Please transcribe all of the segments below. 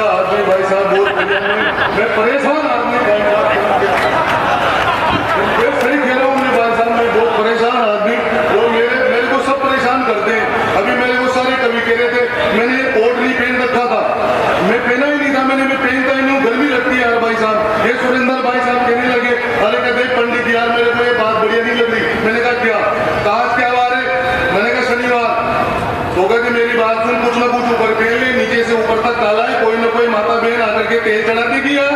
उम्दा आदमी भाई साहब, बहुत बढ़िया। मैं परेशान आदमी भाई साहब, सही कह रहा हूँ मैं भाई साहब, मैं बहुत परेशान आदमी। और मेरे को सब परेशान करते हैं। अभी मेरे को सारे कवि कह रहे थे, मैंने कोट नहीं पहन रखा था, मैं पहना ही नहीं था, मैं पहनता ही नहीं हूँ, गर्मी लगती है यार भाई साहब। ये सुरेंद्र भाई साहब कहने लगे, अरे कहते पंडित यार मेरे को ये बात बढ़िया नहीं लग रही। मैंने कहा क्या? आज क्या वार है? मैंने कहा शनिवार। तो कहते मेरी बात सुन, कुछ ना कुछ ऊपर पहन ले, नीचे से ऊपर तक डाला है, कोई ना कोई माता बहन आकर के तेल चढ़ा देगी यार।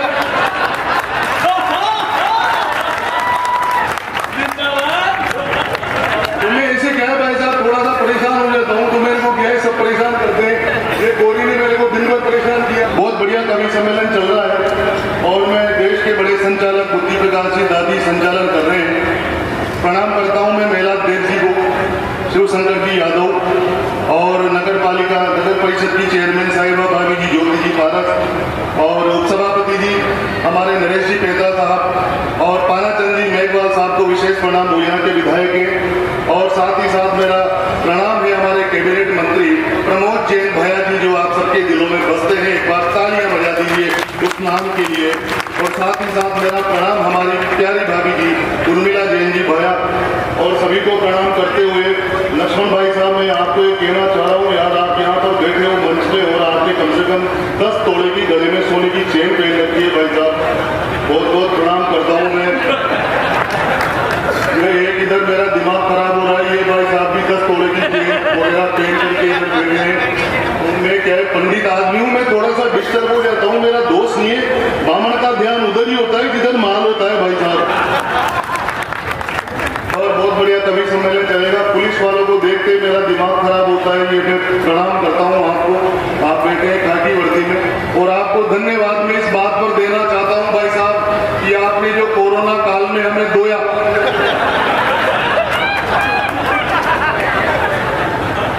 तुम्हें ऐसे क्या है भाई साहब, थोड़ा सा परेशान हो जाता हूँ तो मेरे को क्या है, सब परेशान करते हैं। ये गोरी ने मेरे को दिन भर परेशान किया। बहुत बढ़िया कवि सम्मेलन चल रहा है और मैं देश के बड़े संचालक बुद्धि प्रकाश जी दादी संचालन कर रहे हैं। प्रणाम करता हूँ मैं मेहलाद देव जी को, शिव शंकर जी यादव और नगर परिषद की चेयरमैन साहिबा भाभी जी ज्योति जी पारस और उपसभापति जी हमारे नरेश जी पेहता साहब और पानाचंद जी मेघवाल साहब को विशेष प्रणाम, वो यहाँ के विधायक हैं। और साथ ही साथ मेरा प्रणाम है हमारे कैबिनेट मंत्री प्रमोद जैन भैया जी, जो आप सबके दिलों में बसते हैं। एक बार तालियां बजा दीजिए उस नाम के लिए। और साथ ही साथ मेरा प्रणाम हमारी प्यारी भाभी जी उर्मिला जैन जी भैया और सभी को प्रणाम करते हुए लक्ष्मण भाई साहब, मैं आपको ये कहना चाह रहा हूँ यार, आप यहाँ पर बैठे हो मंच पे और आपने कम से कम 10 तोड़े की गले में सोने की चेन पहन रखी है भाई साहब, बहुत बहुत प्रणाम करता हूँ मैं। एक इधर मेरा दिमाग खराब हो रहा है, ये भाई साहब भी 10 तोड़े की चेन वगैरह पहन करके इधर बैठे हैं। मैं क्या है, पंडित आदमी हूँ, मैं थोड़ा सा डिस्टर्ब हो जाता हूँ, मेरा दोस्त नहीं है। बामण का ध्यान उधर ही होता है जिधर माल होता है भाई साहब। और बहुत बढ़िया कवि सम्मेलन चलेगा। पुलिस वालों को देखते मेरा दिमाग खराब होता है, ये मैं प्रणाम करता हूँ आपको। आप बैठे हैं खाकी वर्दी में और आपको धन्यवाद मैं इस बात पर देना चाहता हूँ भाई साहब कि आपने जो कोरोना काल में हमें दोया,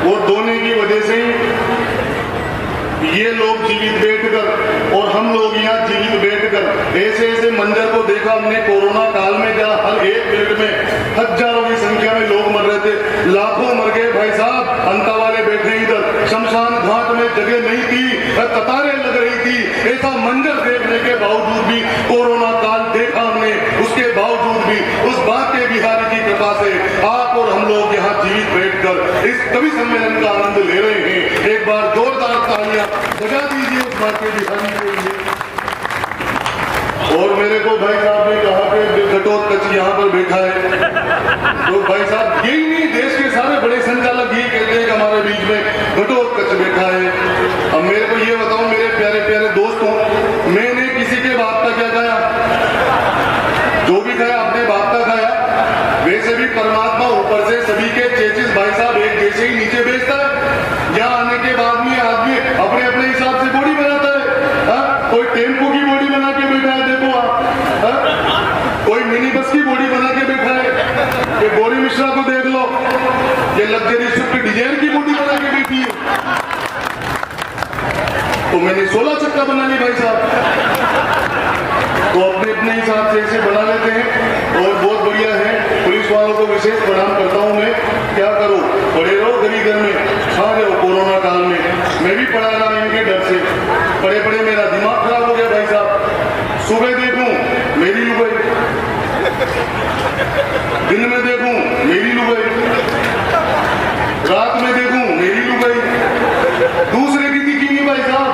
वो दोने की वजह से ये लोग जीवित बैठकर और हम लोग यहाँ जीवित बैठकर ऐसे ऐसे मंजर को देखा हमने कोरोना काल में, जहाँ हर एक मिनट में हजारों की संख्या में लोग मर रहे थे, लाखों मर गए भाई साहब। अंता वाले बैठे इधर, शमशान घाट में जगह नहीं थी, कतारें लग रही थी। ऐसा मंजर देखने के बावजूद भी कोरोना काल देखा हमने, उसके बावजूद भी उस बाके बिहारी की कृपा से आप और हम लोग यहाँ जीवित बैठकर इस कवि सम्मेलन का आनंद ले रहे हैं। एक बार जोरदार तालियां बजा दीजिए उस बाके बिहारी के लिए। और मेरे को भाई साहब ने कहा कि घटोत्कच यहाँ पर बैठा है, तो भाई साहब यही नहीं, देश के सारे बड़े संचालक यही कहते हैं कि हमारे बीच में घटोत्कच बैठा है। अब मेरे को ये बताओ मेरे प्यारे प्यारे दोस्तों, मैंने किसी के बाप का क्या खाया? जो भी खाया अपने बाप का खाया। वैसे भी परमात्मा ऊपर से सभी के चेचिस भाई साहब एक जैसे ही नीचे भेजता है। यहाँ आने के बाद में आदमी अपने अपने हिसाब से बॉडी बनाता है। कोई टेम्पो की बॉडी बना के बैठा है, देखो आप। कोई मिनी बस की बॉडी बना के बैठा है। ये गौरी मिश्रा को देख लो, ये लग्जरी स्विफ्ट डिजायर की बॉडी बना के बैठी है। तो मैंने 16 चक्का बना ली भाई साहब। तो अपने अपने हिसाब से इसे बना लेते हैं और बहुत बढ़िया है। पुलिस वालों को विशेष प्रणाम करता हूं मैं। क्या करूं, पड़े रहो गली घर में, खा रहे हो कोरोना काल में। मैं भी पड़ा रहा इनके डर से, पड़े पड़े मेरा दिमाग खराब हो गया भाई साहब। सुबह देखूं मेरी लुगाई, दिन में देखूं मेरी लुगाई, रात में देखूं मेरी लुगाई, दूसरे की दिखी नहीं भाई साहब।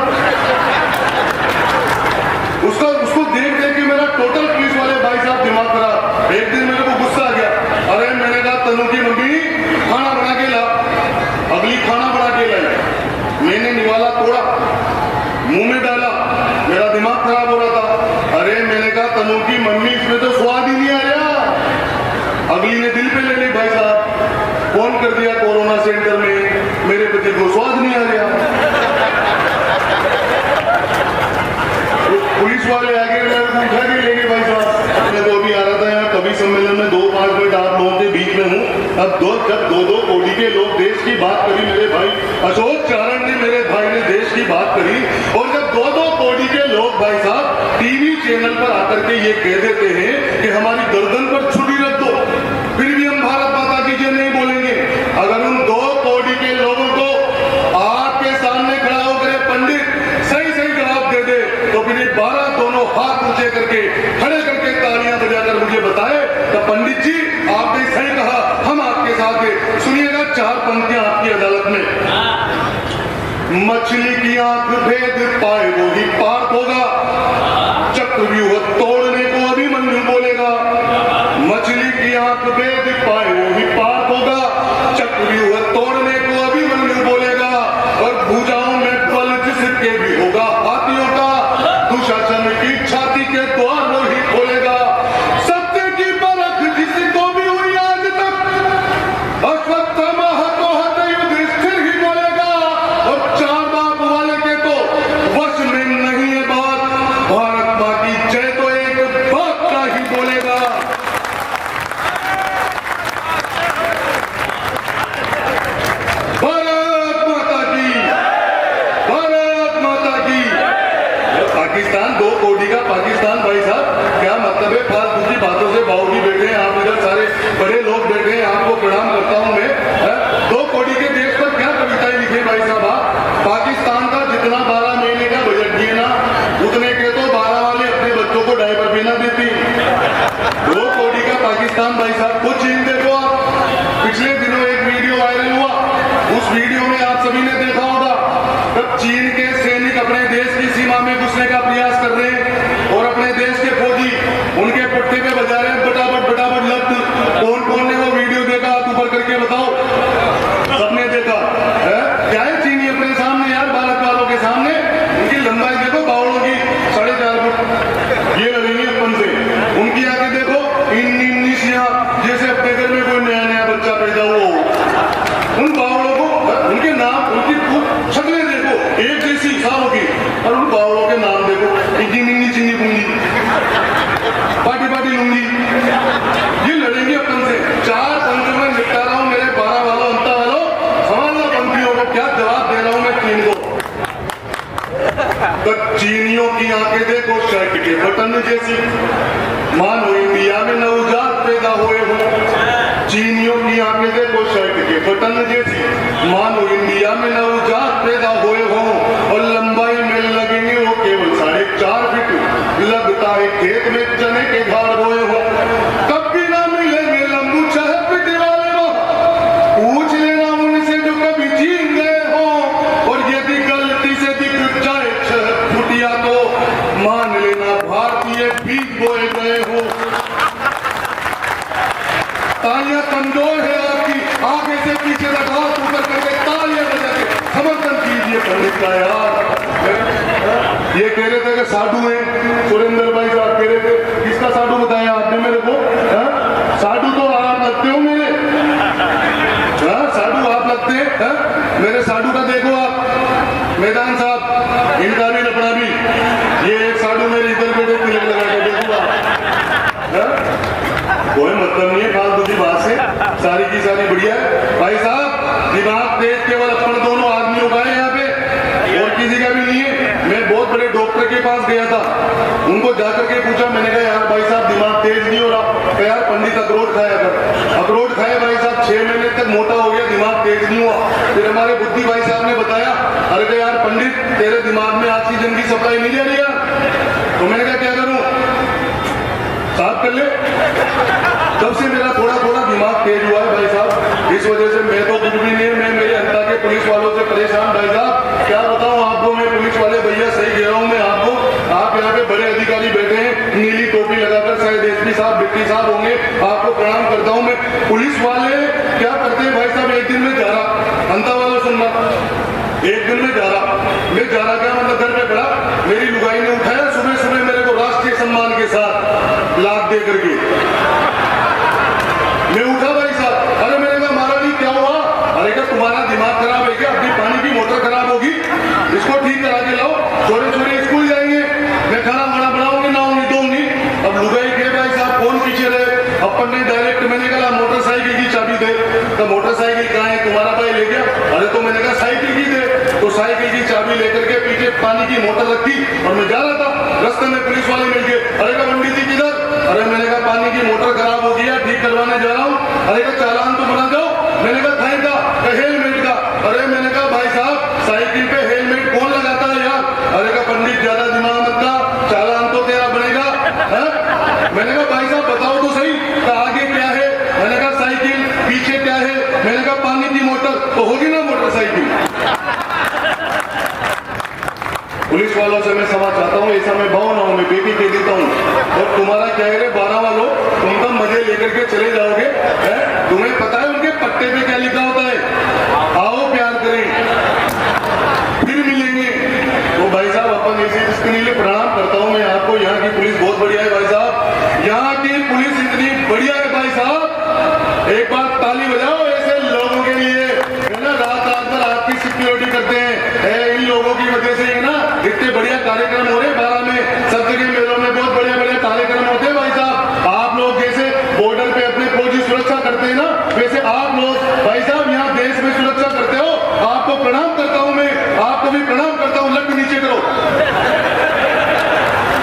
उसको देख देख के मेरा टोटल पुलिस वाले भाई साहब दिमाग खराब। एक दिन मेरे को गुस्सा आ गया, अरे मैंने कहा तनु की मम्मी खाना बना के ला। अगली खाना बना के लाई, मैंने निवाला तोड़ा, मुंह में डाला, मेरा दिमाग खराब हो रहा था। अरे मैंने कहा तनु की मम्मी इसमें तो स्वाद ही नहीं आ रहा। अगली ने दिल पे ले ली भाई साहब, फोन कर दिया कोरोना सेंटर में, मेरे पति को स्वाद नहीं आ रहा। पुलिस वाले आगे उठा के लेंगे भाई साहब। मैं तो अभी आ रहा था यहाँ कवि सम्मेलन में, 2-5 मिनट आप लोगों के बीच में हूँ। अब जब 2-2 कोटि के लोग देश की बात करी, मेरे भाई अशोक चारण ने, मेरे भाई ने देश की बात करी, और जब 2-2 कोटि के लोग भाई साहब टीवी चैनल पर आकर के ये कह देते हैं कि हमारी गर्दन पर छुरी रख दो, फिर भी हम भारत माता की जय नहीं बोलेंगे। अगर उन 2 कोटि के लोगों को आपके सामने खड़ा होकर पंडित सही सही जवाब करके खड़े करके तालियां बजाकर मुझे बताए तो पंडित जी आपने सही कहा, हम आपके साथ हैं। सुनिएगा 4 पंक्तियां आपकी अदालत में। मछली की आंख भेद पाए वो ही पाप होगा, चक्रव्यूह तोड़ने को अभिमन्यु बोलेगा। मछली की आंख भेद पाए वो ही पाप होगा, चक्रव्यूह तोड़ने को अभिमन्यु बोलेगा। और भुजाओं में बल जिसके भी होगा हाथियों का, दुशासन की छाती के द्वार वो ही खोलेगा। सत्य की परख जिसको भी हुई आज तक, अश्वत्थामा हतो हत युधिष्ठिर ही बोलेगा। और 4 बाप वाले के तो वश में नहीं है बात, भारत मां की जय तो एक बाप का ही बोलेगा। भारत माता की, भारत माता की। पाकिस्तान 2 कोटी का पाकिस्तान भाई साहब, क्या मतलब है फालतू की बातों से बावली बैठे हैं आप, इधर सारे बड़े लोग बैठे हैं, आपको प्रणाम करता हूं मैं। 2 कोटी के देश पर क्या कविताएं लिखे भाई साहब आप। पाकिस्तान का जितना 12 महीने का बजट दिए ना, उतने के तो 12 वाले अपने बच्चों को डायपर भी ना देती। 2 कोटी का पाकिस्तान भाई साहब। कुछ चीज देखो आप, पिछले दिनों एक वीडियो वायरल हुआ, उस वीडियो में आप सभी ने देखा होगा तब चीन के सैनिक अपने देश की सीमा में घुसने का प्रयास कर रहे हैं और अपने देश के फौजी उनके पुट्ठे पे बजा रहे हैं बटाबट बटाबट लफ्ज। कौन कौन ने वो वीडियो देखा, हाथ ऊपर करके बताओ। सबने देखा है? क्या है चीनी अपने सामने यार, भारत वालों के सामने। उनकी लंबाई देखो बावड़ों की 4.5 फुट, ये लगेंगी अपन से। उनकी आगे देखो इन्नी जैसे अपने घर में कोई नया नया बच्चा पैदा हुआ हो। उन बावड़ों को, उनके नाम, उनकी शक्लें देखो एक जैसी सालों की, और उन बावड़ों के नाम देखो इन्नी चीनी पूंगी, पाटी पाटी लूंगी। ये लड़ेंगे अपन से। 4 पंक्तियों में निपटा रहा हूं मेरे 12 वालों, अंता वालों, समझना पंक्तियों को क्या जवाब दे रहा हूं मैं चीन को। तो चीनियों की आंखें देखो शर्ट के बटन जैसी, मानो इंडिया में नवजात पैदा हुए हो। चीनियों की आंखें देखो शर्ट के बटन जैसी, मानो इंडिया में नवजात पैदा हुए हो। और लंबाई में लगेंगे वो केवल 4.5 फीट, लगता है खेत में चने के झाड़ बोए हो। तब भी ना मिलेंगे लंबू चाहे पिटे वाले हो, पूछ लेना उनसे जो कभी चीन गए हो। और यदि गलती से दिख जाए 6 फुटिया तो मान लेना भारतीय बीज बोए गए हो। तालियां कमजोर है आपकी, आगे से पीछे तक हाथ ऊपर करके तालियां बजा के समर्थन कीजिए पंडित का यार। ये कह रहे थे कि साधु है, सुरेंद्र भाई साहब कह रहे थे। किसका साधु बताया आपने मेरे को? साधु तो आप लगते हो मेरे, साधु आप लगते हैं मेरे। साधु का देखो आप, मैदान साहब, इनका भी लपड़ा भी। ये एक साधु मेरे इधर बैठे तिलक लगा के देखूंगा, कोई मतलब नहीं है फालतू की बात से, सारी की सारी बढ़िया है भाई साहब। दिमाग तेज केवल अपन दोनों आदमियों का है यहाँ पे, और किसी का भी नहीं है। मैं बहुत बड़े डॉक्टर के पास गया था, उनको जाकर के पूछा, मैंने कहा यार भाई साहब दिमाग तेज नहीं हो रहा। यार पंडित अखरोट खाया कर। अखरोट खाए भाई साहब, 6 महीने तक मोटा हो गया, दिमाग तेज नहीं हुआ। फिर हमारे बुद्धि भाई साहब ने बताया, अरे यार पंडित तेरे दिमाग में ऑक्सीजन की सप्लाई नहीं जा रही यार। तो मैंने कहा क्या करूं, साफ कर ले। तब से मेरा थोड़ा थोड़ा दिमाग तेज हुआ है भाई साहब। इस वजह से मैं तो कुछ भी नहीं, मैं मेरे अंता के पुलिस वालों से परेशान भाई साहब। क्या बताऊं आपको, मैं पुलिस वाले भैया सही कह रहा हूं मैं आपको। आप यहाँ पे बड़े अधिकारी बैठे हैं, नीली टोपी लगाकर, शायद एसपी साहब डिप्टी साहब होंगे, आपको प्रणाम करता हूं मैं। पुलिस वाले क्या करते हैं भाई साहब, एक दिन में जा रहा, अंता वालों सुनना, एक दिन में जा रहा, मैं जा रहा क्या मतलब घर पे खड़ा, मेरी लुगाई ने उठाया सुबह सुबह मेरे को राष्ट्रीय सम्मान के साथ लाभ दे करके। मैं उठा भाई साहब, अरे मैंने कहा महाराज क्या हुआ? अरे क्या तुम्हारा दिमाग खराब है क्या? अपनी पानी की मोटर खराब होगी, इसको ठीक करा के लाओ, छोटे छोटे स्कूल जाएंगे, मैं खाना वाना बनाऊंगी, नाऊंगी दूंगी। अब लुगाई के भाई साहब कौन पीछे रहे, अपन ने डायरेक्ट, मैंने कहा मोटरसाइकिल की चाबी दे। तो मोटरसाइकिल कहाँ है, तुम्हारा भाई ले गया। अरे तो मैंने कहा साइकिल की दे, तो साइकिल की चाबी लेकर के पीछे पानी की मोटर रखी और मैं जा रहा था। रास्ते में पुलिस वाले मिल गए, अरे का पंडित जी किधर? अरे मैंने कहा पानी की मोटर खराब हो गया, ठीक करवाने जा रहा हूँ। अरे का चालान तो बना दो। मैंने कहा थाई का, हेलमेट का। अरे मैंने कहा भाई साहब साइकिल पे हेलमेट कौन लगाता है यार? अरे का पंडित ज्यादा दिमाग मत का, चालान तो तेरा बनेगा। चलानी थी मोटर तो होगी ना मोटरसाइकिल। पुलिस वालों से मैं क्षमा चाहता हूँ, ऐसा मैं भाव ना हूं, मैं बेटी दे देता हूँ। और तुम्हारा क्या है 12 वालों, तुम तो मजे लेकर के चले जाओगे, तुम्हें पता है उनके पट्टे पे क्या लिखा होता है? आओ प्यार करें फिर मिलेंगे। तो भाई साहब अपन ऐसे इसके लिए प्रणाम करता हूँ मैं आपको। यहाँ की पुलिस बहुत बढ़िया है भाई साहब, यहाँ की पुलिस इतनी बढ़िया है भाई साहब। एक बार ताली बजाओ ऐसे लोगों के लिए, है ना, रात भर आपकी सिक्योरिटी करते हैं। इन लोगों की वजह से है ना इतने बढ़िया कार्यक्रम हो रहे 12 में, सब जगह मेलों में बहुत बढ़िया बढ़िया कार्यक्रम होते हैं भाई साहब। आप लोग जैसे बॉर्डर पे अपने फौजी सुरक्षा करते हैं ना, वैसे आप लोग भाई साहब यहाँ देश में सुरक्षा करते हो। आपको प्रणाम करता हूँ मैं, आपको भी प्रणाम करता हूँ। लट नीचे करो,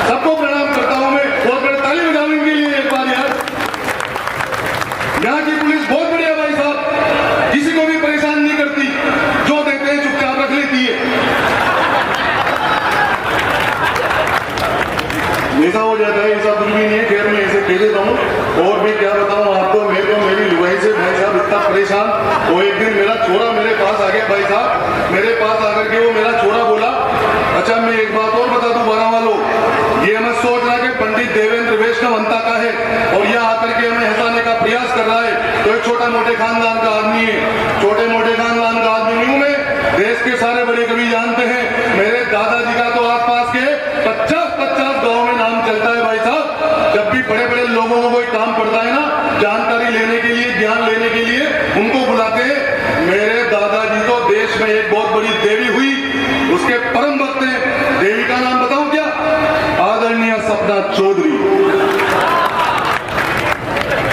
सबको प्रणाम करता हूँ मैं। बहुत बड़े ताली बजाओ इनके लिए एक बार यार। यहाँ की पुलिस बहुत बढ़िया भाई साहब, किसी को भी परेशान नहीं करती, जो देते हैं चुपचाप रख लेती है। ऐसा हो जाता है, ऐसा कुछ भी नहीं है। खैर मैं ऐसे कह देता हूँ। और भी क्या बताऊँ आपको, मैं तो मेरी लुगाई से भाई साहब इतना परेशान। वो एक दिन मेरा छोरा मेरे पास आ गया भाई साहब, मेरे पास आकर के वो मेरा छोरा बोला, अच्छा मैं एक बात और बता दूं 12 वालों, ये मत सोच रहा कि पंडित देवेंद्र वैष्णव अंता का है और यहाँ आकर के हमें हंसाने का प्रयास कर रहा है। तो एक छोटा मोटे खानदान का आदमी है, छोटे मोटे खानदान का आदमी नहीं हूं मैं। देश के सारे बड़े कवि जानते हैं, मेरे दादाजी का तो आसपास के 50-50 गाँव में नाम चलता है भाई साहब। जब भी बड़े बड़े लोगों को कोई काम पड़ता है ना, जानकारी लेने के लिए, ज्ञान लेने के लिए उनको बुलाते हैं। मेरे दादाजी तो देश में एक बहुत बड़ी देवी हुई, उसके परम भक्त हैं। देवी का नाम बताऊं क्या? आदरणीय सपना चौधरी।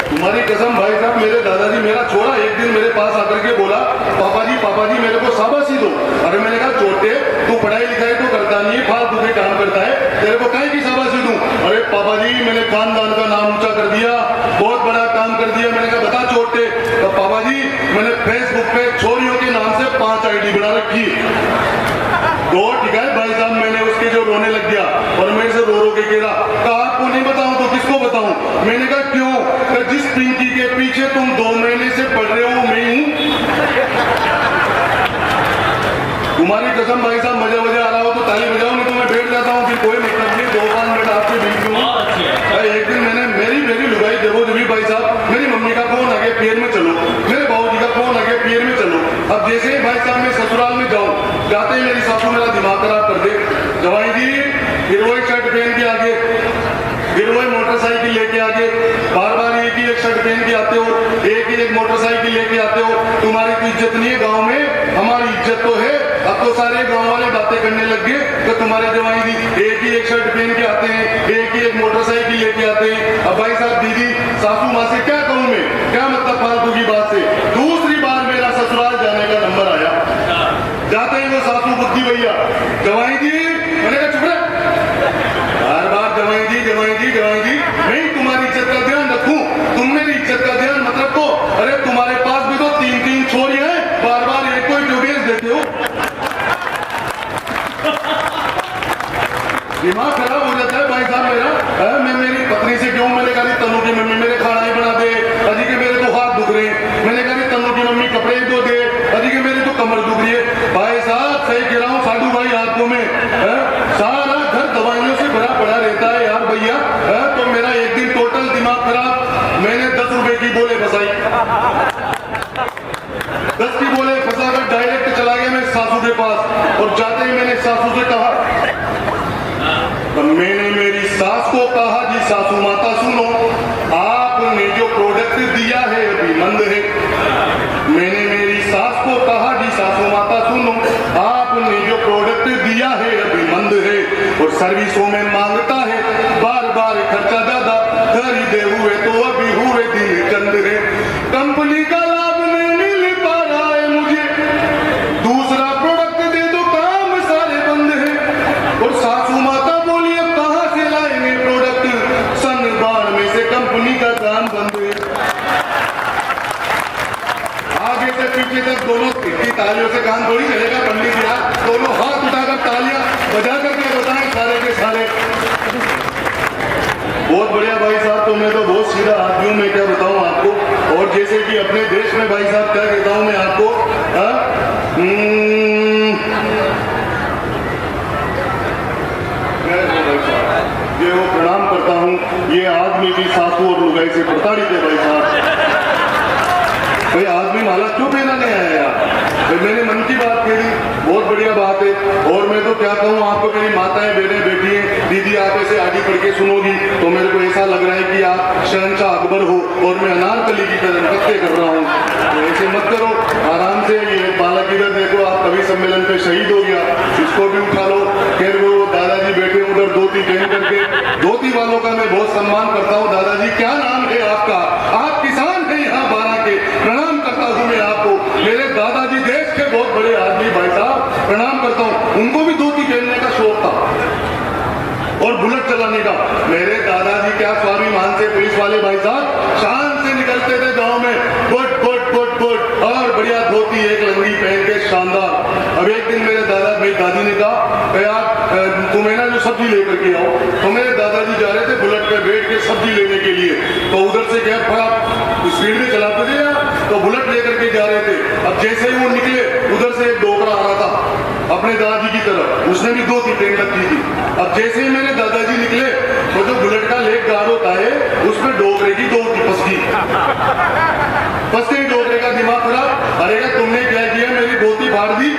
तुम्हारी कसम भाई साहब, मेरे दादाजी, मेरा छोरा एक दिन मेरे पास आकर के बोला, पापा जी मेरे को शाबाशी दो। अरे मैंने कहा छोटे, तू पढ़ाई लिखाई तो करता नहीं है, फालतू के काम करता है, तेरे को काहे की शाबाशी दूं? अरे पापा जी मैंने खानदान का नाम ऊंचा कर दिया, बहुत बड़ा काम कर दिया। मैंने कहा बता छोटे? तो पापा जी मैंने फेसबुक पे छोरियों के नाम से 5 ID बना रखी। तो ठीक है भाई साहब, मैंने उसके जो रोने लग गया और मेरे से रो के कह रहा, कहा आपको नहीं बताऊं तो किसको बताऊं? मैंने कहा क्यों? तो जिस पिंकी के पीछे तुम 2 महीने से पढ़ रहे हो मैं हूं। तुम्हारी कसम भाई साहब, मजा आ रहा हो तो ताली बजाओ, नहीं तो मैं बैठ जाता हूँ, फिर कोई मतलब नहीं। 2-5 मिनट आपके बीच में एक दिन मैंने मेरी लुगाई देवो देवी भाई साहब, मेरी मम्मी का फोन आ गया पियर में चलो, मेरे बाबूजी का फोन आ गया पियर में चलो। अब जैसे ही भाई साहब मैं ससुराल में जाऊं, जाते ही मेरी सासू मेरा दिमाग खराब कर दे। जवाई जी फिर वही शर्ट पहन के आगे, फिर वही मोटरसाइकिल लेके आगे, बार एक ही एक शर्ट पहन के आते हो, एक ही एक मोटरसाइकिल लेके आते हो। तुम्हारी तो इज्जत नहीं है गाँव में, हमारी इज्जत तो है। अब तो सारे गांव वाले बातें करने लग गए तो तुम्हारे जवाई जी एक ही एक शर्ट पहन के आते हैं, एक ही एक मोटरसाइकिल लेके आते हैं। अब भाई साहब दीदी सासू माँ से क्या कहूं मैं, क्या मतलब फालतू की बात से। दूसरी बार मेरा ससुराल जाने का नंबर आया, जाते ही वो सासू बुद्धि भैया, जवाई जी, मैंने कहा चुप रहे, बार जवाई जी मैं तुम्हारी इज्जत का ध्यान रखूं, तुम मेरी इज्जत का ध्यान मत रखो। अरे तुम्हारे पास भी तो 3-3 छोरियां हैं, बार एक को ड्यूटीज देते हो। दिमाग खराब हो जाता है भाई साहब मेरा। मैं मेरी पत्नी से क्यों, मैंने कहा तनु की मम्मी मेरे खाना ही बना दे, अजी के मेरे तो हाथ दुख रहे हैं। मैंने कहा तनु की मम्मी कपड़े ही धो दे, अजी के मेरी तो कमर दुख रही है। भाई साहब सही कह रहा हूँ, साधु भाई आपको में सारा घर दवाइयों से भरा पड़ा रहता है यार भैया। तो मेरा एक दिन टोटल दिमाग खराब, मैंने 10 रुपए की बोले फंसाई, 10 की बोले फंसाकर डायरेक्ट चला गया मैं सासू के पास। और जाते ही मैंने सासू से कहा, तो मैंने मेरी सास को कहा, जी सासू माता सुनो, आपने जो प्रोडक्ट दिया है अभी मंद है। मैंने मेरी सास को कहा, जी सासू माता सुनो, आपने जो प्रोडक्ट दिया है अभी मंद है और सर्विसों में मांगता है बार खर्चा ज्यादा, खरीदे हुए तो अभी हुए दिन चंद है। कंपनी का लाभ नहीं मिल पा रहा है मुझे, दूसरा प्रोडक्ट दे दो, काम सारे बंद है। और सासू माता बोली अब कहां से लाएंगे प्रोडक्ट, सन 92 से कंपनी का काम बंद है। आगे से पीछे तक दोनों तालियों से काम थोड़ी चलेगा पंडित यार, दोनों हाथ उठाकर तालियां बजा करके बताएं सारे के सारे। बहुत बढ़िया भाई साहब, तो मैं तो बहुत सीधा आदमी हूं, मैं क्या बताऊं आपको। और जैसे जैसे कि अपने देश में भाई साहब क्या कहता हूं मैं आपको, ये वो प्रणाम करता हूं, ये आदमी भी सासू और लुगाई से प्रताड़ित है भाई साहब। भाई आदमी माला क्यों पहना नहीं आया यार? मैंने मन की बात कही, बहुत बढ़िया बात है। और मैं तो क्या कहूँ आपको, मेरी माताएं बहनें बैठी हैं, दीदी आप ऐसे आगे पढ़ के सुनोगी तो मेरे को ऐसा लग रहा है कि आप शहंशाह अकबर हो और मैं अनारकली की तरह नृत्य कर रहा हूँ। तो ऐसे मत करो, आराम से। ये बालक इधर देखो, आप कवि सम्मेलन पे शहीद हो गया, इसको भी उठा लो। फिर वो दादाजी बैठे उधर धोती पहन करके, धोती वालों का मैं बहुत सम्मान करता हूँ। दादाजी क्या नाम है आपका? आप किसान हैं यहाँ 12 के, प्रणाम करता हूँ मैं आपको। मेरे दादाजी देश के बहुत बड़े आदमी भाई साहब, प्रणाम करता हूँ। उनको भी धोती पहनने का शौक था और बुलेट चलाने का। मेरे दादाजी क्या स्वाभिमान से पुलिस वाले भाई साहब शान से निकलते थे गांव में, गुड गुड गुड गुड, और बढ़िया धोती एक लंगी पहन के शानदार। अब एक दिन मेरे मेरी दादी ने कहा यार तुम्हें ना जो सब्जी लेकर के आओ। तो मेरे दादाजी जा रहे थे बुलेट पे बैठ के सब्जी लेने के लिए, तो उधर से क्या थोड़ा स्पीड में चलाते थे यार, तो बुलेट लेकर के जा रहे थे। अब जैसे ही वो निकले, उधर से एक डोकरा आ रहा था अपने दादाजी की तरफ, उसने भी धोती पहन रखी थी। अब जैसे ही मेरे दादाजी निकले तो जो बुलेट का लेग गार्ड होता है उसमें डोकरे की धोती फंसी। फंसते ही डोकरे का दिमाग खराब, अरे तुमने क्या किया, मेरी धोती फाड़ दी।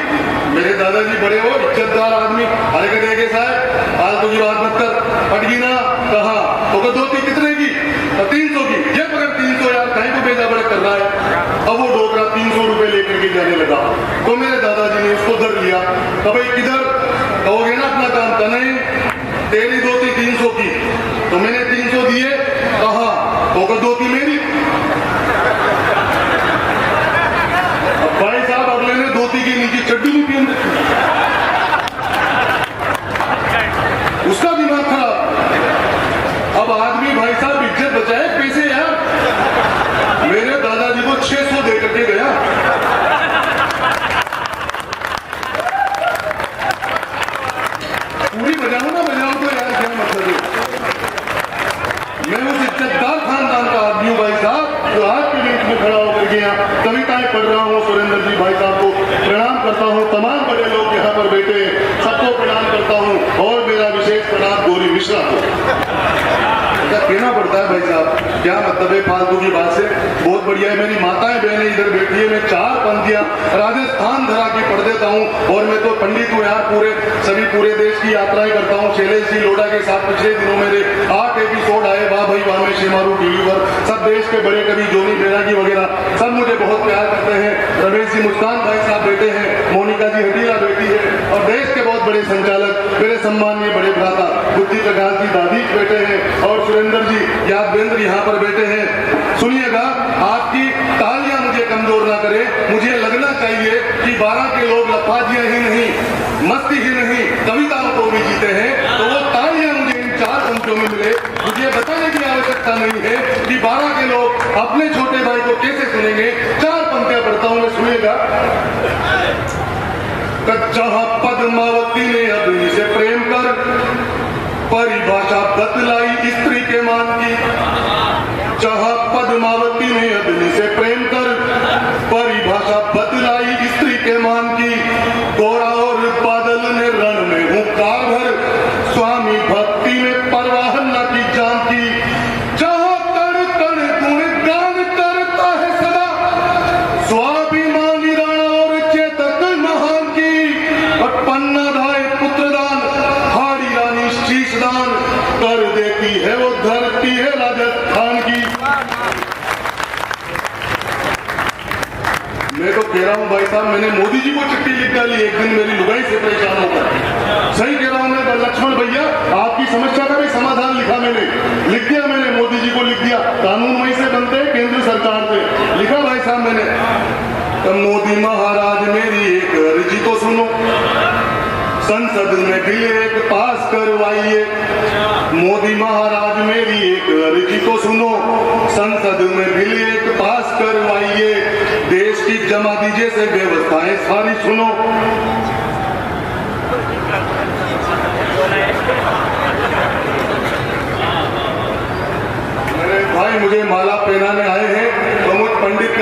मेरे दादाजी बड़े हो इज्जतदार आदमी, अरे कहते देखे साहब फालतू की बात मत कर, अटकी ना। कहा तो धोती कितने की? 300 की। ये पकड़ 300 यार, कहीं को बेजा बड़े कर रहा है। अब वो डोकरा 300 रुपए लेकर के जाने लगा। तो मेरे दादाजी ने उसको धर लिया। तो भाई किधर कहोगे ना अपना काम का? नहीं, तेरी धोती 300 की। तो मैंने 300 दिए। कहा तो धोती मेरी। अब भाई साहब अगले ने धोती की नीचे चड्डी भी पहन रखी, उसका दिमाग खराब। अब आदमी भाई साहब इज्जत बचाए पैसे यार। मेरे दादाजी को 600 दे करके गया। पूरी बजाऊं ना बजाऊं तो यार क्या मतलब है? मैं उस इज्जतदार खानदान का आदमी हूँ भाई साहब, जो आज के बीच में खड़ा होकर के यहाँ कविताएं पढ़ रहा हूँ। सुरेंद्र जी भाई साहब को प्रणाम करता हूँ। तमाम बड़े लोग यहाँ पर बैठे हैं, सबको प्रणाम करता हूँ। और मेरा विशेष प्रणाम गौरी मिश्रा को कहना पड़ता है भाई साहब, क्या मतलब है फालतू की बात से? बहुत बढ़िया है। मेरी माताएं बहनें इधर बैठी है, मैं 4 पंक्तियां राजस्थान धरा की पढ़ देता हूँ। और मैं तो पंडित हूँ यार, पूरे देश की यात्राएं करता हूँ। शैलेश जी लोढ़ा के साथ पिछले दिनों मेरे 8 एपिसोड आए, वाह भाई वाह में शेमारू टीवी पर। सब देश के बड़े कवि जोनी बैरागी वगैरह सब मुझे बहुत प्यार करते हैं। रमेश जी मुस्कान भाई साहब बैठे हैं, मोनिका जी हटीला बैठी है, और देश के बहुत बड़े संचालक मेरे सम्मानीय बड़े भ्राता बुद्धि प्रकाश जी दादी बैठे हैं, और सुरेंद्र जी यादवेंद्र यहाँ पर बैठे हैं। सुनिएगा, आपकी तालियां मुझे कमजोर ना करे। मुझे लगना चाहिए कि 12 के लोग लफाजियां ही नहीं, मस्ती ही नहीं, कविताओं को भी जीते हैं। तो वो तालियां मुझे इन 4 पंक्तियों में मिले। मुझे बताने की आवश्यकता नहीं है कि 12 के लोग अपने छोटे भाई को कैसे सुनेंगे। 4 पंक्तियां पढ़ता हूं मैं, सुनिएगा। जहां पद्मावती ने अग्नि से प्रेम कर परिभाषा बतलाई स्त्री के मान की। जहां पद्मावती ने अग्नि से प्रेम कर परिभाषा बतलाई स्त्री के मान की। गोरा और बादल ने रण में हुंकार भर स्वामी भक्ति में परवाह न की जान की। जहां कण कण गुणगान करता है सदा स्वाभिमानी राणा और चेतक महान की। पन्नाधाय पुत्रदान हाड़ी रानी शीशदान कर देती है वो धरती है राजस्थान की। मैं तो कह रहा हूँ भाई साहब, मैंने मोदी जी को चिट्ठी लिख डाली एक दिन मेरी लुगाई से परेशान होकर। सही कह रहा हूँ मैं, लक्ष्मण भैया आपकी समस्या का भी समाधान लिखा मैंने, लिख दिया मैंने, मोदी जी को लिख दिया। कानून वहीं से बनते हैं, केंद्र सरकार से लिखा भाई साहब मैंने। तो मोदी महाराज मेरी एक अर्जी तो सुनो, संसद में बिल एक पास करवाइए। मोदी महाराज मेरी एक अर्जी तो सुनो, संसद में बिल एक पास करवाइए। देश की जमा दीजिए से व्यवस्थाएं सारी सुनो। मेरे भाई मुझे माला पहनाने आए हैं, तो मुझ पंडित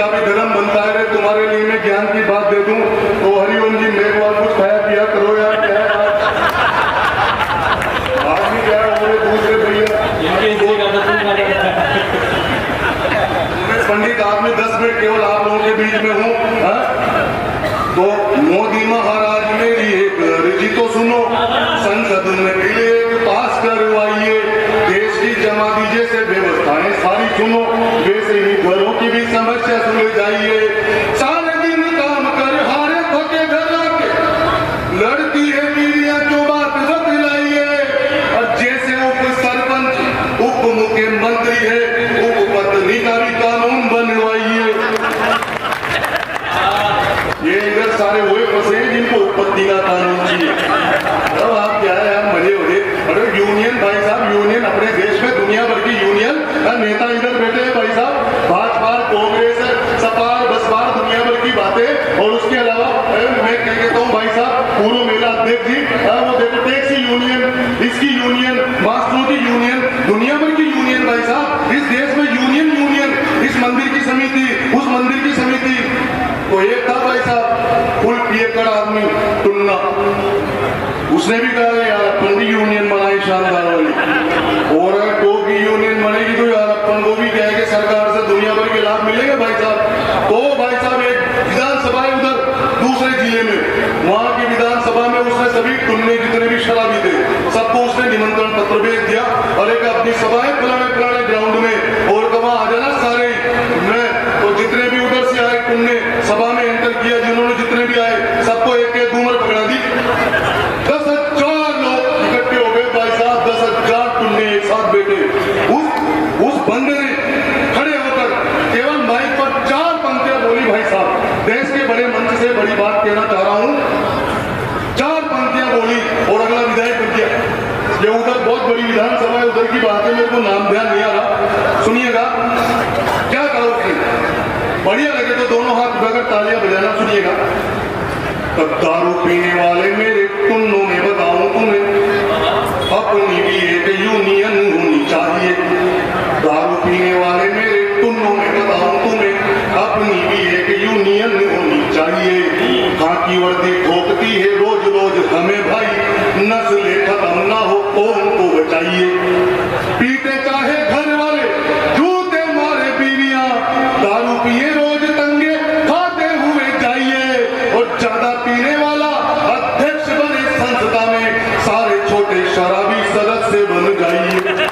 अरे यूनियन भाई साहब, यूनियन अपने देश में दुनिया भर की यूनियन, नेता इधर बैठे हैं भाई साहब, भाजपा, कांग्रेस, सपा, बसपा, दुनिया भर की बातें। और उसके अलावा मैं कह कहता हूँ भाई साहब, पूर्व मेला अध्यक्ष जी, वो देखो टैक्सी यूनियन, इसकी यूनियन, मास्टरों की यूनियन, दुनिया भर की यूनियन भाई साहब। इस देश में यूनियन यूनियन, इस मंदिर की समिति, उस मंदिर की समिति। तो एक था भाई साहब फुल पियक्कड़ आदमी टुन्ना, उसने भी कहा यार अपन भी यूनियन बनाई शानदार वाली, और अगर टो की यूनियन बनेगी तो यार अपन को भी क्या है कि सरकार से दुनिया भर के लाभ मिलेगा भाई साहब। तो भाई साहब एक विधानसभा है उधर दूसरे जिले में, वहां की विधानसभा में उसने सभी टुन्ने जितने भी शराबी थे सबको उसने निमंत्रण पत्र भेज दिया, और एक अपनी सभाएं फलाने फलाने ग्राउंड में, और कहा आ जाना सारे। मैं तो जितने भी उधर से आए टुन्ने सभा में एंटर किया, जिन्होंने जितने भी आए सबको एक एक उम्र पकड़ा दी। 10,000 लोग इकट्ठे हो गए भाई साहब, 10,000 टुन्ने एक साथ बैठे। उस बंदे ने खड़े होकर केवल माइक पर 4 पंक्तियां बोली भाई साहब। देश के बड़े मंच से बड़ी बात कहना चाह रहा हूं, 4 पंक्तियां बोली और अगला विधायक बन गया। ये उधर बहुत बड़ी विधानसभा है, उधर की बात है, मेरे को नाम ध्यान नहीं आ रहा, सुनिएगा क्या कहा उसने। बढ़िया लगे तो दोनों हाथ उठाकर तालियां बजाना, सुनिएगा। तब दारू पीने वाले मेरे टुन्नों में बताऊं तुम्हें, अपनी भी एक यूनियन होनी चाहिए। दारू पीने वाले मेरे टुन्नों में बताऊं तुम्हें, अपनी भी एक यूनियन होनी चाहिए। खाकी वर्दी ठोकती है रोज रोज हमें भाई, नस्लें खत्म ना हो कौन को बचाइए। पीते चाहे घर वाले, जूते मारे बीवियां, दारू पिए रोज तंगे खाते हुए जाइए। और ज्यादा पीने वाला अध्यक्ष बने संसदा में, सारे छोटे शराबी सदस्य बन जाइए।